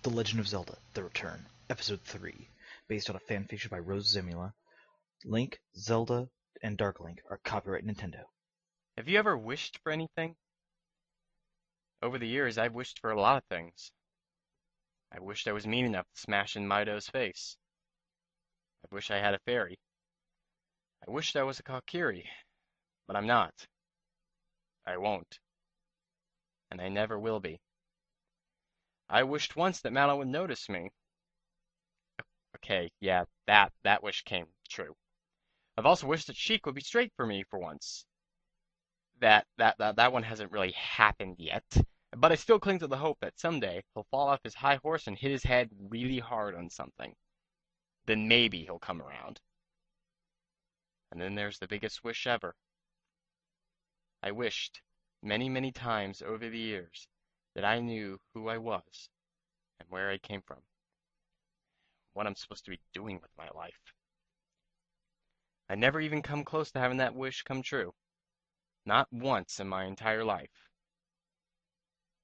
The Legend of Zelda: The Return, Episode 3, based on a fanfiction by Rose Zemula. Link, Zelda, and Dark Link are copyright Nintendo. Have you ever wished for anything? Over the years, I've wished for a lot of things. I wished I was mean enough to smash in Mido's face. I wish I had a fairy. I wished I was a Kokiri, but I'm not. I won't. And I never will be. I wished once that Mallow would notice me. Okay, yeah, that wish came true. I've also wished that Sheik would be straight for me for once. That one hasn't really happened yet, but I still cling to the hope that someday he'll fall off his high horse and hit his head really hard on something. Then maybe he'll come around. And then there's the biggest wish ever. I wished, many, many times over the years, that I knew who I was and where I came from. What I'm supposed to be doing with my life. I never even come close to having that wish come true. Not once in my entire life.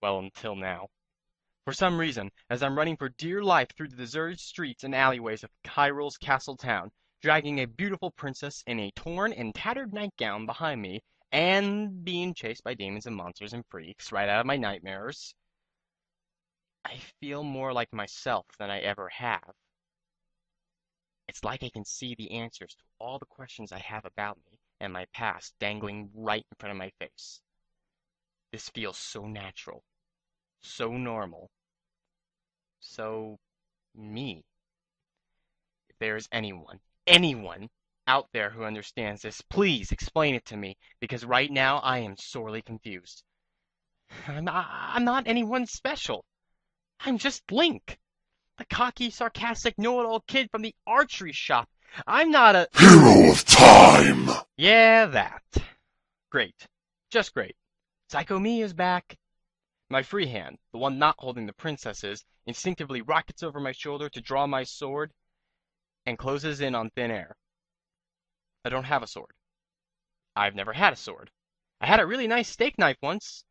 Well, until now. For some reason, as I'm running for dear life through the deserted streets and alleyways of Hyrule's castle town, dragging a beautiful princess in a torn and tattered nightgown behind me, and being chased by demons and monsters and freaks right out of my nightmares, I feel more like myself than I ever have. It's like I can see the answers to all the questions I have about me and my past dangling right in front of my face. This feels so natural, so normal, so me. If there is anyone out there who understands this, please explain it to me, because right now I am sorely confused. I'm not anyone special. I'm just Link, the cocky, sarcastic, know-it-all kid from the archery shop. I'm not a hero of time! Yeah, that. Great. Just great. Psycho Me is back. My free hand, the one not holding the princesses, instinctively rockets over my shoulder to draw my sword and closes in on thin air. I don't have a sword. I've never had a sword. I had a really nice steak knife once,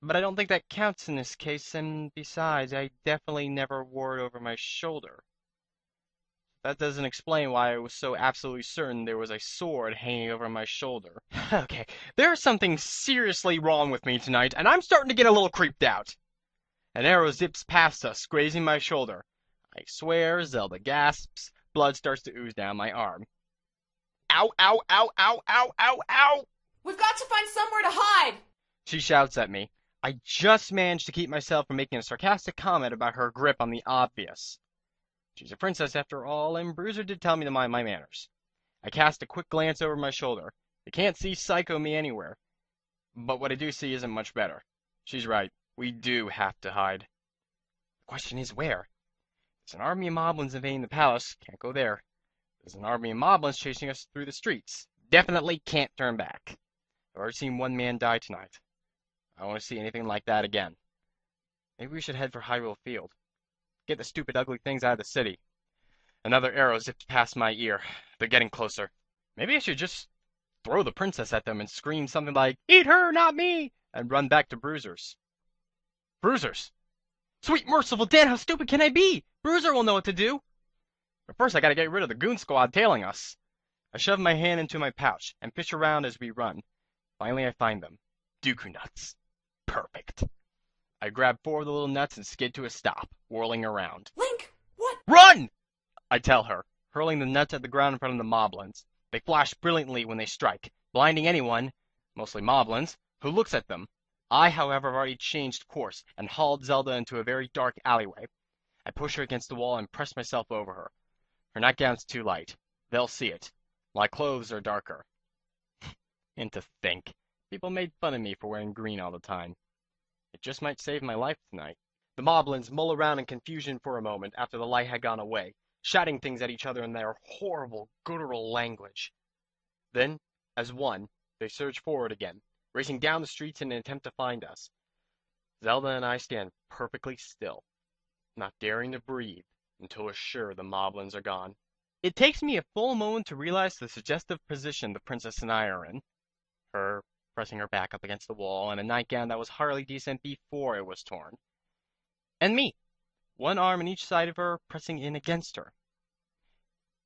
but I don't think that counts in this case, and besides, I definitely never wore it over my shoulder. That doesn't explain why I was so absolutely certain there was a sword hanging over my shoulder. Okay, there's something seriously wrong with me tonight, and I'm starting to get a little creeped out. An arrow zips past us, grazing my shoulder. I swear, Zelda gasps. Blood starts to ooze down my arm. Ow, ow, ow, ow, ow, ow, ow! We've got to find somewhere to hide! She shouts at me. I just managed to keep myself from making a sarcastic comment about her grip on the obvious. She's a princess after all, and Bruiser did tell me to mind my manners. I cast a quick glance over my shoulder. I can't see Psycho Me anywhere, but what I do see isn't much better. She's right. We do have to hide. The question is where? There's an army of moblins invading the palace. Can't go there. There's an army of moblins chasing us through the streets. Definitely can't turn back. I've already seen one man die tonight. I don't want to see anything like that again. Maybe we should head for Hyrule Field. Get the stupid ugly things out of the city. Another arrow zipped past my ear. They're getting closer. Maybe I should just throw the princess at them and scream something like, "Eat her, not me!" and run back to Bruiser's. Bruiser's! Sweet merciful Dan, how stupid can I be? Bruiser will know what to do. But first I gotta get rid of the goon squad tailing us. I shove my hand into my pouch and fish around as we run. Finally I find them. Dooku nuts. Perfect. I grab 4 of the little nuts and skid to a stop, whirling around. Link, what? Run! I tell her, hurling the nuts at the ground in front of the moblins. They flash brilliantly when they strike, blinding anyone, mostly moblins, who looks at them. I, however, have already changed course and hauled Zelda into a very dark alleyway. I push her against the wall and press myself over her. Her nightgown's too light. They'll see it. My clothes are darker. And to think, people made fun of me for wearing green all the time. It just might save my life tonight. The moblins mull around in confusion for a moment after the light had gone away, shouting things at each other in their horrible, guttural language. Then, as one, they surge forward again, racing down the streets in an attempt to find us. Zelda and I stand perfectly still, not daring to breathe until we're sure the moblins are gone. It takes me a full moment to realize the suggestive position the princess and I are in. Her pressing her back up against the wall in a nightgown that was hardly decent before it was torn. And me, one arm on each side of her, pressing in against her.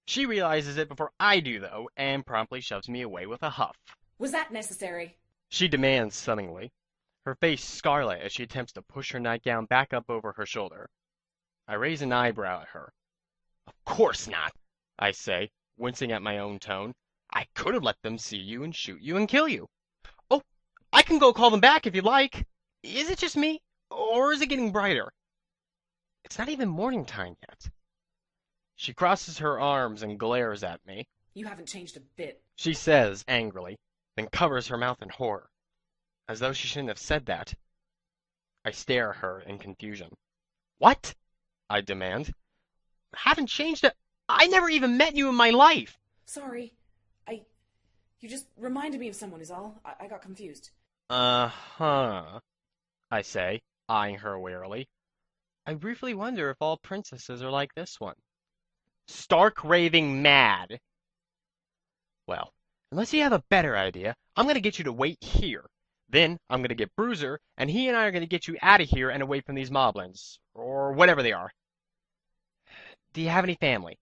She realizes it before I do, though, and promptly shoves me away with a huff. Was that necessary? She demands stunningly, her face scarlet as she attempts to push her nightgown back up over her shoulder. I raise an eyebrow at her. Of course not, I say, wincing at my own tone. I could have let them see you and shoot you and kill you. Oh, I can go call them back if you like. Is it just me, or is it getting brighter? It's not even morning time yet. She crosses her arms and glares at me. You haven't changed a bit. She says angrily, then covers her mouth in horror, as though she shouldn't have said that. I stare at her in confusion. What? I demand. Haven't changed a... I never even met you in my life. Sorry. You just reminded me of someone is all. I got confused. Uh-huh, I say, eyeing her warily. I briefly wonder if all princesses are like this one. Stark raving mad. Well, unless you have a better idea, I'm going to get you to wait here. Then I'm going to get Bruiser, and he and I are going to get you out of here and away from these moblins, or whatever they are. Do you have any family?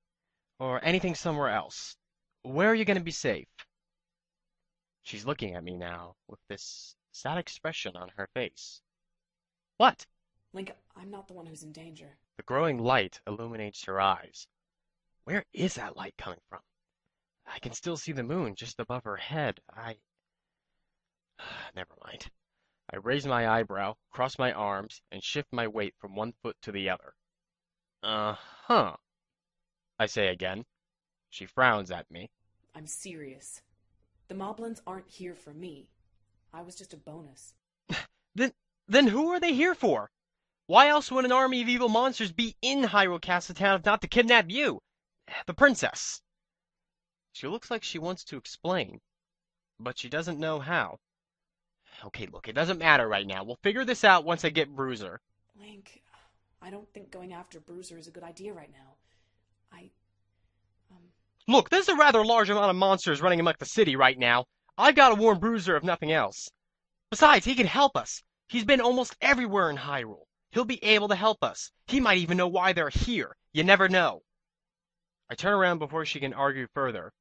Or anything somewhere else? Where are you going to be safe? She's looking at me now with this sad expression on her face. What? Link, I'm not the one who's in danger. The growing light illuminates her eyes. Where is that light coming from? I can still see the moon just above her head. Never mind. I raise my eyebrow, cross my arms, and shift my weight from one foot to the other. Uh-huh, I say again. She frowns at me. I'm serious. The moblins aren't here for me. I was just a bonus. Then who are they here for? Why else would an army of evil monsters be in Hyrule Castle Town if not to kidnap you, the princess? She looks like she wants to explain, but she doesn't know how. Okay, look, it doesn't matter right now. We'll figure this out once I get Bruiser. Link, I don't think going after Bruiser is a good idea right now. Look, there's a rather large amount of monsters running amok the city right now. I've got to warn Bruiser if nothing else. Besides, he can help us. He's been almost everywhere in Hyrule. He'll be able to help us. He might even know why they're here. You never know. I turn around before she can argue further,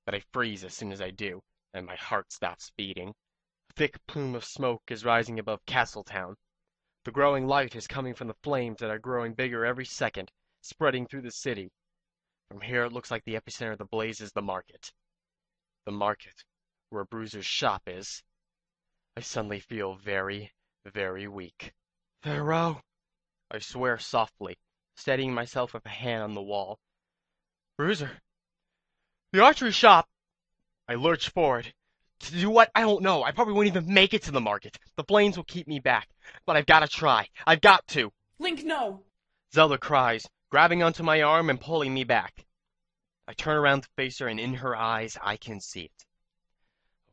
but I freeze as soon as I do, and my heart stops beating. A thick plume of smoke is rising above Castletown. The growing light is coming from the flames that are growing bigger every second, spreading through the city. From here it looks like the epicenter of the blaze is the market. The market, where Bruiser's shop is. I suddenly feel very, very weak. Pharaoh, I swear softly, steadying myself with a hand on the wall. Bruiser, the archery shop. I lurch forward. To do what? I don't know. I probably won't even make it to the market. The flames will keep me back. But I've got to try. I've got to. Link, no! Zelda cries, grabbing onto my arm and pulling me back. I turn around to face her, and in her eyes I can see it.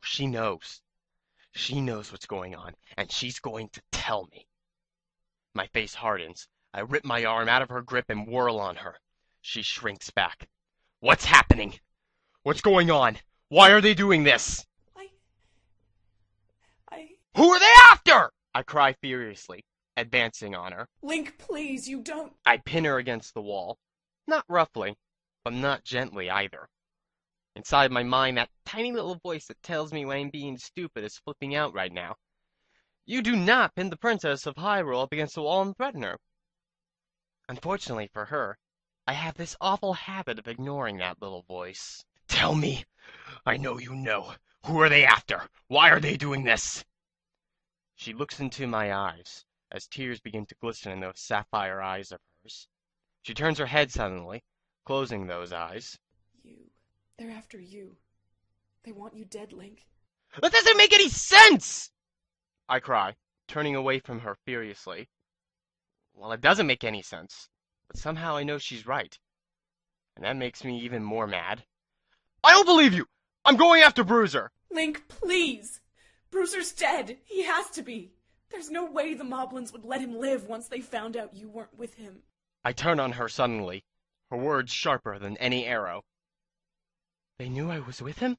She knows. She knows what's going on, and she's going to tell me. My face hardens. I rip my arm out of her grip and whirl on her. She shrinks back. What's happening? What's going on? Why are they doing this? Who are they after? I cry furiously, advancing on her. Link, please, you don't... I pin her against the wall. Not roughly, but not gently either. Inside my mind, that tiny little voice that tells me when I'm being stupid is flipping out right now. You do not pin the Princess of Hyrule up against the wall and threaten her. Unfortunately for her, I have this awful habit of ignoring that little voice. Tell me. I know you know. Who are they after? Why are they doing this? She looks into my eyes, as tears begin to glisten in those sapphire eyes of hers. She turns her head suddenly, closing those eyes. They're after you. They want you dead, Link. That doesn't make any sense! I cry, turning away from her furiously. Well, it doesn't make any sense, but somehow I know she's right. And that makes me even more mad. I don't believe you! I'm going after Bruiser! Link, please! Bruiser's dead. He has to be. There's no way the Moblins would let him live once they found out you weren't with him. I turn on her suddenly, her words sharper than any arrow. They knew I was with him?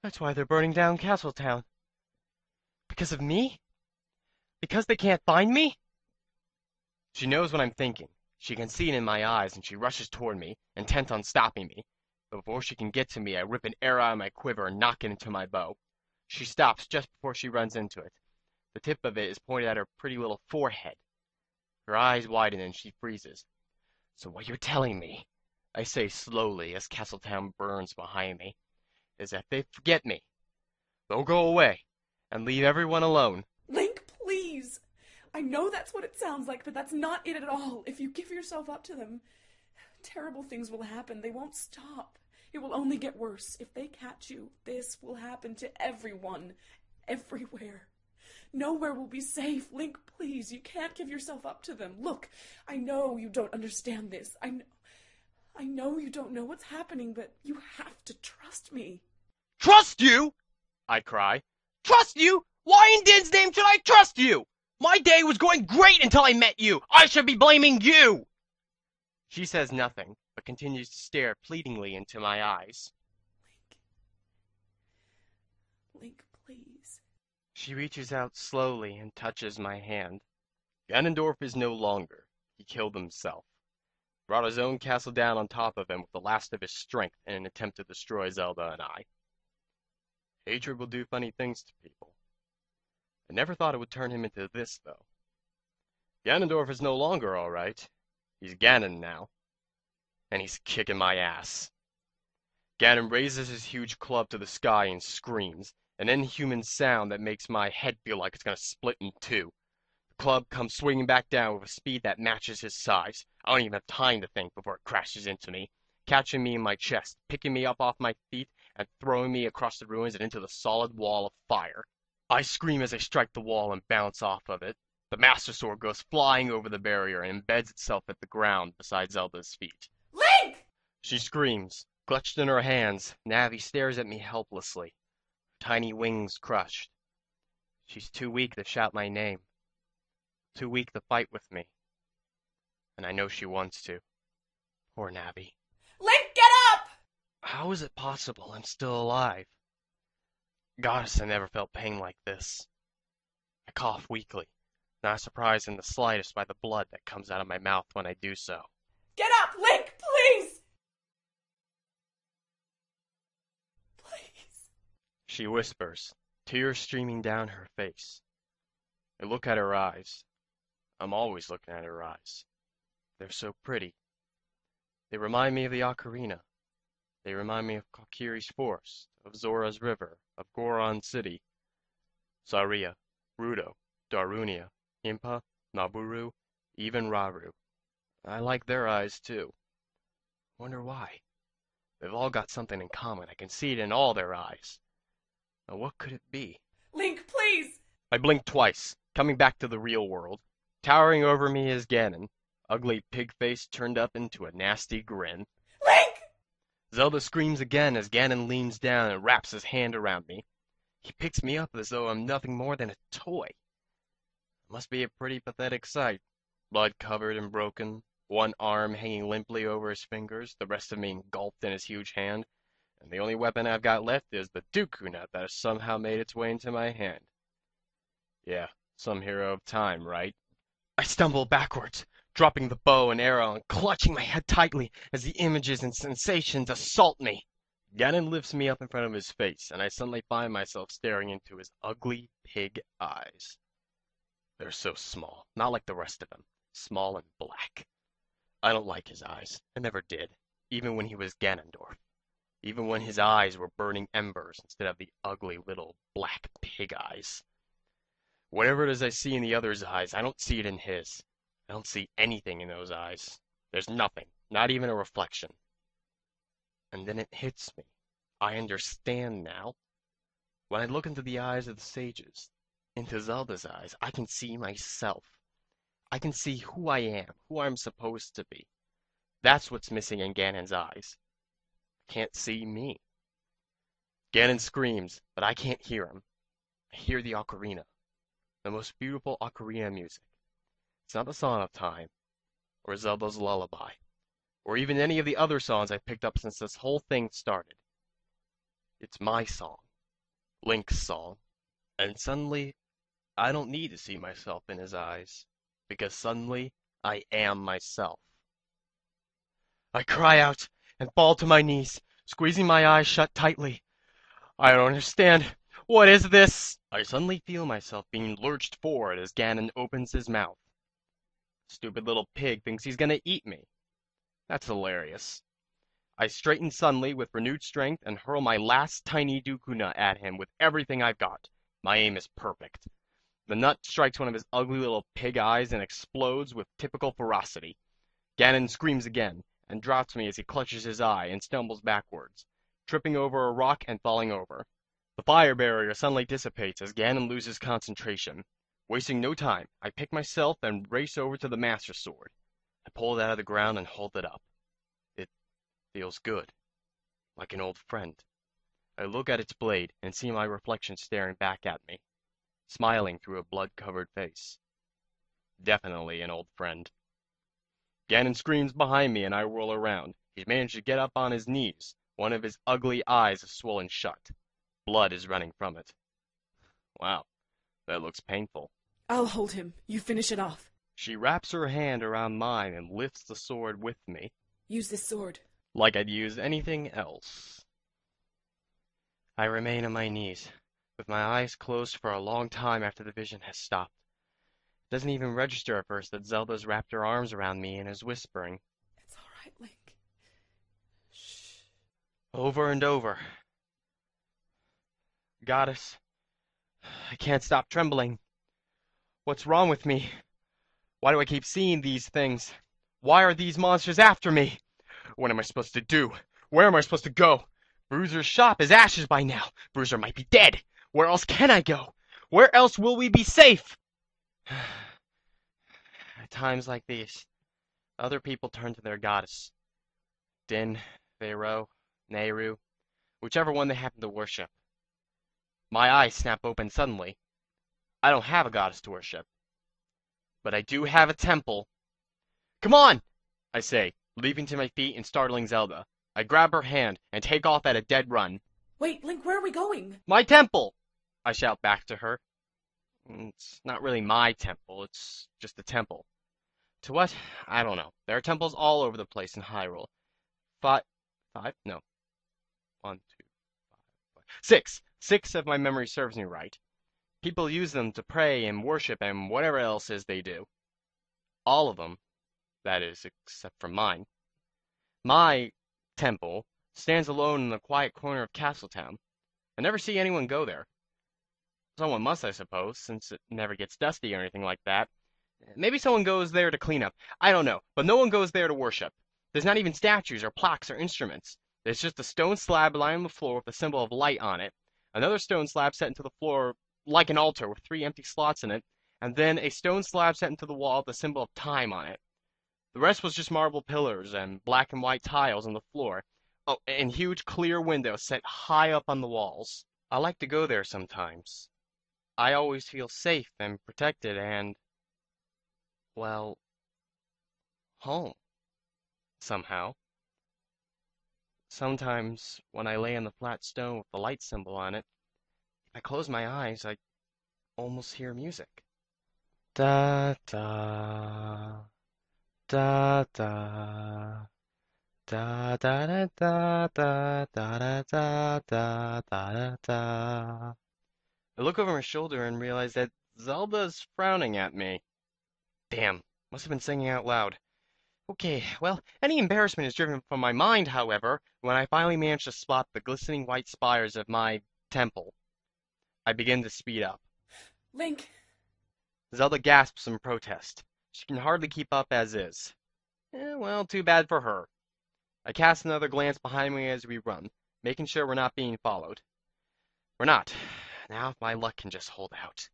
That's why they're burning down Castletown. Because of me? Because they can't find me? She knows what I'm thinking. She can see it in my eyes, and she rushes toward me, intent on stopping me. But before she can get to me, I rip an arrow out of my quiver and knock it into my bow. She stops just before she runs into it. The tip of it is pointed at her pretty little forehead. Her eyes widen and she freezes. So what you're telling me, I say slowly as Castletown burns behind me, is that they forget me. They'll go away and leave everyone alone. Link, please! I know that's what it sounds like, but that's not it at all. If you give yourself up to them, terrible things will happen. They won't stop. It will only get worse. If they catch you, this will happen to everyone, everywhere. Nowhere will be safe. Link, please, you can't give yourself up to them. Look, I know you don't understand this. I know you don't know what's happening, but you have to trust me. Trust you? I cry. Trust you? Why in Din's name should I trust you? My day was going great until I met you. I should be blaming you. She says nothing, but continues to stare pleadingly into my eyes. Link, please. She reaches out slowly and touches my hand. Ganondorf is no longer. He killed himself. Brought his own castle down on top of him with the last of his strength in an attempt to destroy Zelda and I. Hatred will do funny things to people. I never thought it would turn him into this, though. Ganondorf is no longer all right. He's Ganon now. And he's kicking my ass. Ganon raises his huge club to the sky and screams, an inhuman sound that makes my head feel like it's going to split in two. The club comes swinging back down with a speed that matches his size. I don't even have time to think before it crashes into me, catching me in my chest, picking me up off my feet, and throwing me across the ruins and into the solid wall of fire. I scream as I strike the wall and bounce off of it. The Master Sword goes flying over the barrier and embeds itself at the ground beside Zelda's feet. Link! She screams. Clutched in her hands, Navi stares at me helplessly, her tiny wings crushed. She's too weak to shout my name, too weak to fight with me. And I know she wants to. Poor Navi. Link, get up! How is it possible I'm still alive? Goddess, I never felt pain like this. I cough weakly, not surprised in the slightest by the blood that comes out of my mouth when I do so. Get up, Link, please! Please. She whispers, tears streaming down her face. I look at her eyes. I'm always looking at her eyes. They're so pretty. They remind me of the Ocarina. They remind me of Kokiri's Forest, of Zora's River, of Goron City, Saria, Rudo, Darunia, Impa, Naburu, even Raru. I like their eyes too. Wonder why. They've all got something in common. I can see it in all their eyes. Now what could it be? Link, please! I blink twice, coming back to the real world. Towering over me is Ganon, ugly pig face turned up into a nasty grin. Link! Zelda screams again as Ganon leans down and wraps his hand around me. He picks me up as though I'm nothing more than a toy. It must be a pretty pathetic sight. Blood covered and broken, one arm hanging limply over his fingers, the rest of me engulfed in his huge hand, and the only weapon I've got left is the Dooku nut that has somehow made its way into my hand. Yeah, some hero of time, right? I stumble backwards, dropping the bow and arrow and clutching my head tightly as the images and sensations assault me. Ganon lifts me up in front of his face, and I suddenly find myself staring into his ugly pig eyes. They're so small, not like the rest of him, small and black. I don't like his eyes. I never did, even when he was Ganondorf. Even when his eyes were burning embers instead of the ugly little black pig eyes. Whatever it is I see in the other's eyes, I don't see it in his. I don't see anything in those eyes. There's nothing, not even a reflection. And then it hits me. I understand now. When I look into the eyes of the sages, into Zelda's eyes, I can see myself. I can see who I am, who I'm supposed to be. That's what's missing in Ganon's eyes. I can't see me. Ganon screams, but I can't hear him. I hear the ocarina. The most beautiful ocarina music. It's not the Song of Time, or Zelda's Lullaby, or even any of the other songs I've picked up since this whole thing started. It's my song, Link's song, and suddenly I don't need to see myself in his eyes, because suddenly I am myself. I cry out and fall to my knees, squeezing my eyes shut tightly. I don't understand. What is this? I suddenly feel myself being lurched forward as Ganon opens his mouth. Stupid little pig thinks he's gonna eat me. That's hilarious. I straighten suddenly with renewed strength and hurl my last tiny Dooku nut at him with everything I've got. My aim is perfect. The nut strikes one of his ugly little pig eyes and explodes with typical ferocity. Ganon screams again and drops me as he clutches his eye and stumbles backwards, tripping over a rock and falling over. The fire barrier suddenly dissipates as Ganon loses concentration. Wasting no time, I pick myself and race over to the Master Sword. I pull it out of the ground and hold it up. It feels good, like an old friend. I look at its blade and see my reflection staring back at me, smiling through a blood-covered face. Definitely an old friend. Ganon screams behind me and I whirl around. He's managed to get up on his knees. One of his ugly eyes is swollen shut. Blood is running from it. Wow, that looks painful. I'll hold him. You finish it off. She wraps her hand around mine and lifts the sword with me. Use this sword. Like I'd use anything else. I remain on my knees, with my eyes closed for a long time after the vision has stopped. It doesn't even register at first that Zelda's wrapped her arms around me and is whispering. It's all right, Link. Shh. Over and over. Goddess, I can't stop trembling. What's wrong with me? Why do I keep seeing these things? Why are these monsters after me? What am I supposed to do? Where am I supposed to go? Bruiser's shop is ashes by now. Bruiser might be dead. Where else can I go? Where else will we be safe? At times like these, other people turn to their goddess. Din, Pharaoh, Nehru, whichever one they happen to worship. My eyes snap open suddenly. I don't have a goddess to worship. But I do have a temple. Come on, I say, leaping to my feet and startling Zelda. I grab her hand and take off at a dead run. Wait, Link, where are we going? My temple! I shout back to her. It's not really my temple, it's just a temple. To what? I don't know. There are temples all over the place in Hyrule. Five? No. 1, 2, 5, 6. 6 if my memory serves me right. People use them to pray and worship and whatever else is they do. All of them, that is, except for mine. My temple stands alone in the quiet corner of Castletown. I never see anyone go there. Someone must, I suppose, since it never gets dusty or anything like that. Maybe someone goes there to clean up. I don't know, but no one goes there to worship. There's not even statues or plaques or instruments. There's just a stone slab lying on the floor with a symbol of light on it, another stone slab set into the floor like an altar with 3 empty slots in it, and then a stone slab set into the wall with a symbol of time on it. The rest was just marble pillars and black and white tiles on the floor. Oh, and huge clear windows set high up on the walls. I like to go there sometimes. I always feel safe and protected and, well, home, somehow. Sometimes, when I lay on the flat stone with the light symbol on it, if I close my eyes, I almost hear music. Da da da da da da da da da da da da da da. I look over my shoulder and realize that Zelda's frowning at me. Damn, must have been singing out loud. Okay, well, any embarrassment is driven from my mind, however, when I finally manage to spot the glistening white spires of my temple. I begin to speed up. Link! Zelda gasps in protest. She can hardly keep up as is. Well, too bad for her. I cast another glance behind me as we run, making sure we're not being followed. We're not. Now if my luck can just hold out.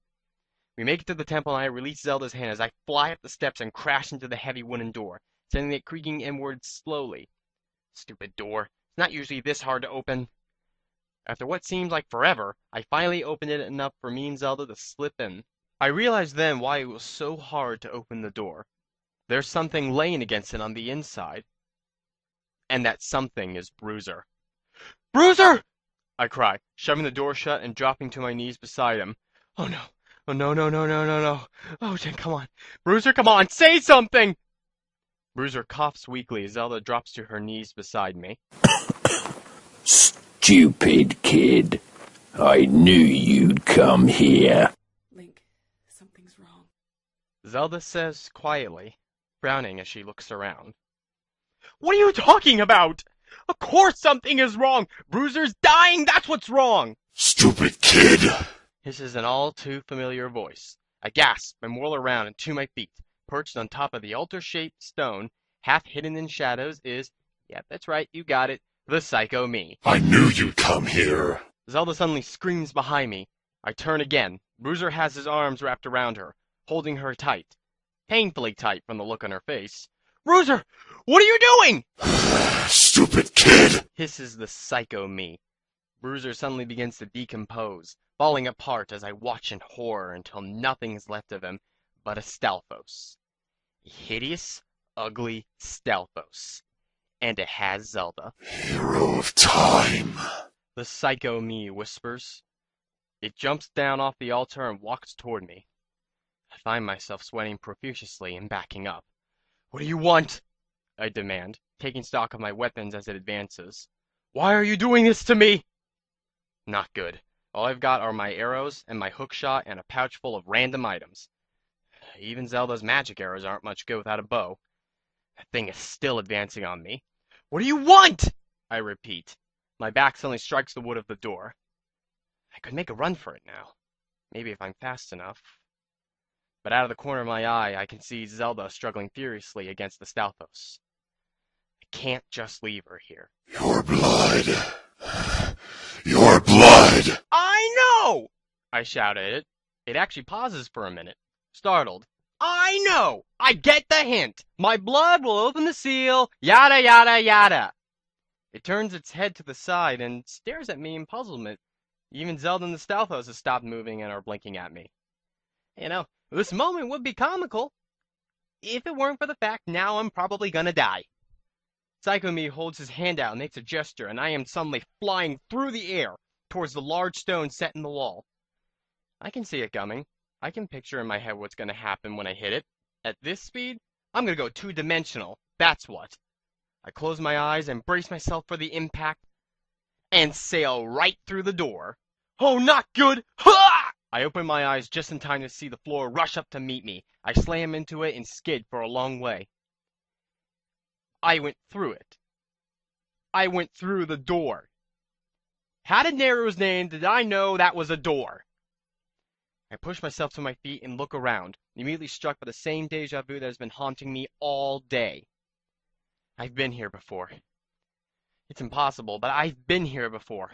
We make it to the temple and I release Zelda's hand as I fly up the steps and crash into the heavy wooden door, sending it creaking inward slowly. Stupid door. It's not usually this hard to open. After what seemed like forever, I finally opened it enough for me and Zelda to slip in. I realized then why it was so hard to open the door. There's something laying against it on the inside. And that something is Bruiser. Bruiser! I cry, shoving the door shut and dropping to my knees beside him. Oh no. Oh no, no, no, no, no, no. Oh, Jen, come on. Bruiser, come on, say something! Bruiser coughs weakly as Zelda drops to her knees beside me. Stupid kid. I knew you'd come here. Link, something's wrong. Zelda says quietly, frowning as she looks around. What are you talking about? Of course something is wrong! Bruiser's dying, that's what's wrong! Stupid kid. Hisses an all too familiar voice. I gasp and whirl around, and to my feet, perched on top of the altar-shaped stone, half hidden in shadows, is, yep, that's right, you got it, the Psycho Me. I knew you'd come here. Zelda suddenly screams behind me. I turn again. Bruiser has his arms wrapped around her, holding her tight. Painfully tight from the look on her face. Bruiser, what are you doing? Stupid kid. Hisses the Psycho Me. Bruiser suddenly begins to decompose, falling apart as I watch in horror until nothing is left of him but a Stalfos. A hideous, ugly Stalfos. And it has Zelda. Hero of time. The Psycho Me whispers. It jumps down off the altar and walks toward me. I find myself sweating profusely and backing up. What do you want? I demand, taking stock of my weapons as it advances. Why are you doing this to me? Not good. All I've got are my arrows and my hookshot and a pouch full of random items. Even Zelda's magic arrows aren't much good without a bow. That thing is still advancing on me. What do you want? I repeat. My back suddenly strikes the wood of the door. I could make a run for it now. Maybe if I'm fast enough. But out of the corner of my eye, I can see Zelda struggling furiously against the Stalfos. I can't just leave her here. Your blood. Your blood. I know! I shout at it. It actually pauses for a minute, startled. I know! I get the hint! My blood will open the seal, yada yada yada! It turns its head to the side and stares at me in puzzlement. Even Zelda and the Stalfos have stopped moving and are blinking at me. You know, this moment would be comical if it weren't for the fact now I'm probably gonna die. Psycho Me holds his hand out and makes a gesture, and I am suddenly flying through the air towards the large stone set in the wall. I can see it coming. I can picture in my head what's going to happen when I hit it. At this speed, I'm going to go two-dimensional. That's what. I close my eyes and brace myself for the impact and sail right through the door. Oh, not good! Ha! I open my eyes just in time to see the floor rush up to meet me. I slam into it and skid for a long way. I went through it. I went through the door. How did Nero's name did I know that was a door? I push myself to my feet and look around, immediately struck by the same deja vu that has been haunting me all day. I've been here before. It's impossible, but I've been here before.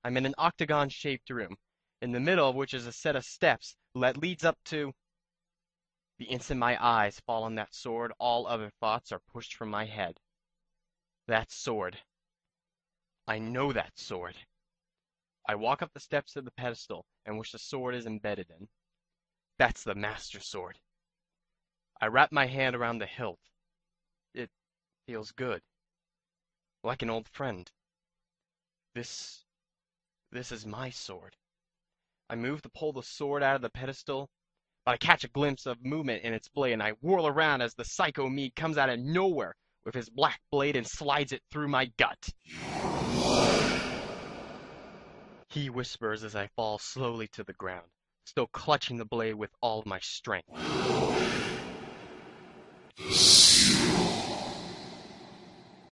I'm in an octagon-shaped room, in the middle of which is a set of steps that leads up to... The instant my eyes fall on that sword, all other thoughts are pushed from my head. That sword. I know that sword. I walk up the steps to the pedestal in which the sword is embedded in. That's the Master Sword. I wrap my hand around the hilt. It feels good. Like an old friend. This is my sword. I move to pull the sword out of the pedestal, but I catch a glimpse of movement in its blade, and I whirl around as the Psycho Me comes out of nowhere with his black blade and slides it through my gut. He whispers as I fall slowly to the ground, still clutching the blade with all of my strength.